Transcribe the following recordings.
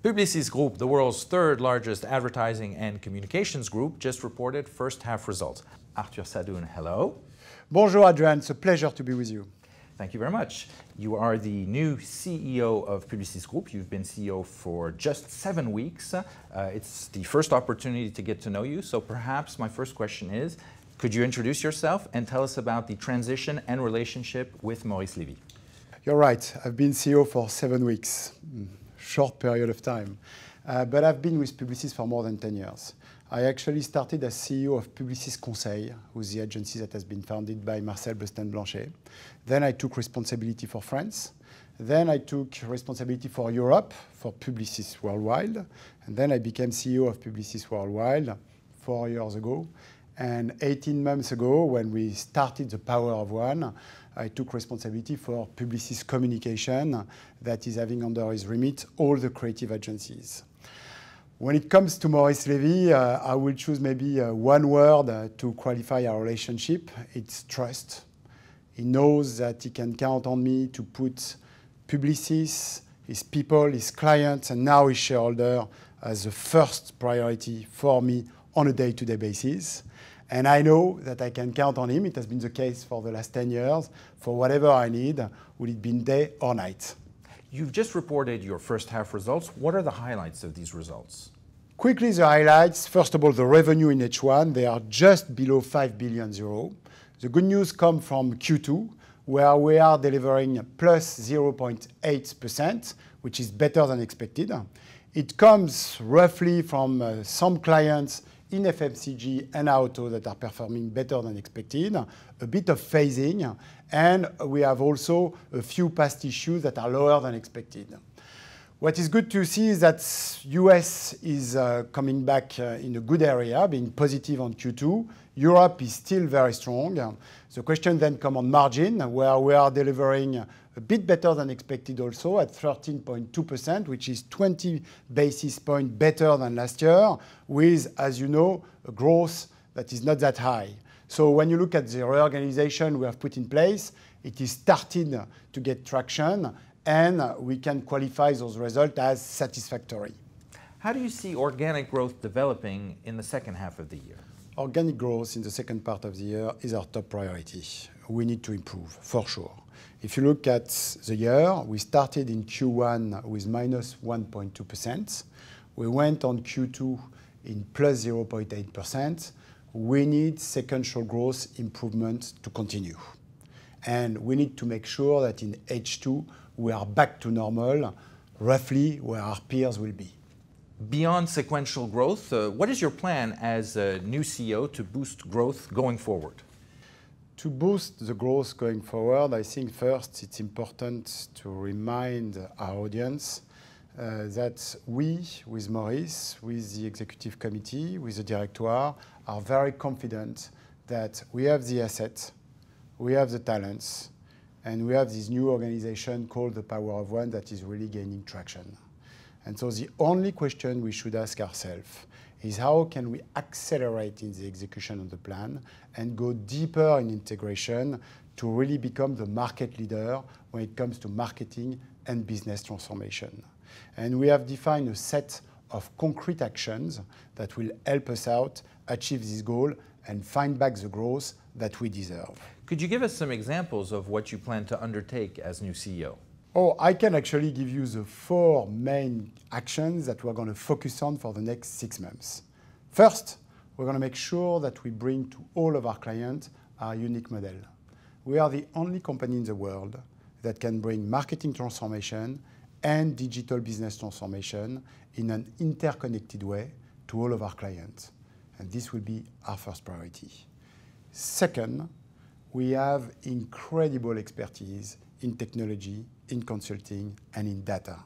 Publicis Groupe, the world's third largest advertising and communications group, just reported first half results. Arthur Sadoun, hello. Bonjour, Adrian. It's a pleasure to be with you. Thank you very much. You are the new CEO of Publicis Groupe. You've been CEO for just 7 weeks. It's the first opportunity to get to know you. So perhaps my first question is, could you introduce yourself and tell us about the transition and relationship with Maurice Lévy? You're right. I've been CEO for 7 weeks. Short period of time. But I've been with Publicis for more than 10 years. I actually started as CEO of Publicis Conseil, who's the agency that has been founded by Marcel Bustin-Blanchet. Then I took responsibility for France. Then I took responsibility for Europe, for Publicis Worldwide. And then I became CEO of Publicis Worldwide 4 years ago. And 18 months ago, when we started the Power of One, I took responsibility for Publicis Communication, that is having under his remit all the creative agencies. When it comes to Maurice Lévy, I will choose maybe one word to qualify our relationship. It's trust. He knows that he can count on me to put Publicis, his people, his clients, and now his shareholder as the first priority for me on a day-to-day basis. And I know that I can count on him. It has been the case for the last 10 years. For whatever I need, will it be day or night. You've just reported your first half results. What are the highlights of these results? Quickly, the highlights. First of all, the revenue in H1, they are just below 5 billion euros. The good news comes from Q2, where we are delivering plus 0.8%, which is better than expected. It comes roughly from some clients in FMCG and auto that are performing better than expected, a bit of phasing, and we have also a few past issues that are lower than expected. What is good to see is that US is coming back in a good area, being positive on Q2. Europe is still very strong. The question then comes on margin, where we are delivering a bit better than expected also at 13.2%, which is 20 basis points better than last year, with, as you know, a growth that is not that high. So when you look at the reorganization we have put in place, it is starting to get traction, and we can qualify those results as satisfactory. How do you see organic growth developing in the second half of the year? Organic growth in the second part of the year is our top priority. We need to improve, for sure. If you look at the year, we started in Q1 with minus 1.2%. We went on Q2 in plus 0.8%. We need sequential growth improvement to continue. And we need to make sure that in H2, we are back to normal, roughly where our peers will be. Beyond sequential growth, what is your plan as a new CEO to boost growth going forward? To boost the growth going forward, I think first it's important to remind our audience that we, with Maurice, with the executive committee, with the directoire, are very confident that we have the assets, we have the talents, and we have this new organization called the Power of One that is really gaining traction. And so the only question we should ask ourselves is how can we accelerate in the execution of the plan and go deeper in integration to really become the market leader when it comes to marketing and business transformation. And we have defined a set of concrete actions that will help us out achieve this goal and find back the growth that we deserve. Could you give us some examples of what you plan to undertake as new CEO? Oh, I can actually give you the 4 main actions that we're going to focus on for the next 6 months. First, we're going to make sure that we bring to all of our clients our unique model. We are the only company in the world that can bring marketing transformation and digital business transformation in an interconnected way to all of our clients. And this will be our first priority. Second, we have incredible expertise in technology, in consulting, and in data.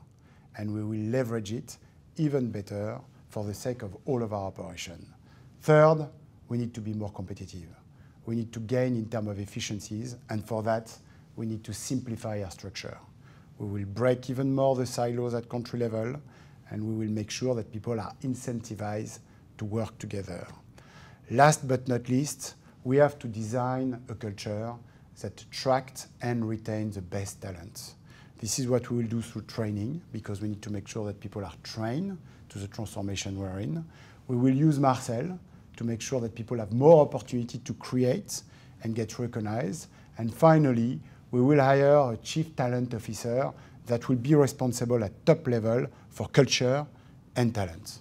And we will leverage it even better for the sake of all of our operations. Third, we need to be more competitive. We need to gain in terms of efficiencies, and for that, we need to simplify our structure. We will break even more the silos at country level, and we will make sure that people are incentivized to work together. Last but not least, we have to design a culture that attracts and retains the best talent. This is what we will do through training, because we need to make sure that people are trained to the transformation we're in. We will use Marcel to make sure that people have more opportunity to create and get recognized. And finally, we will hire a chief talent officer that will be responsible at top level for culture and talent.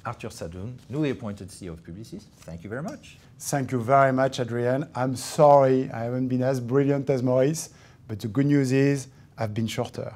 Arthur Sadoun, newly appointed CEO of Publicis, thank you very much. Thank you very much, Adrian. I'm sorry I haven't been as brilliant as Maurice, but the good news is I've been shorter.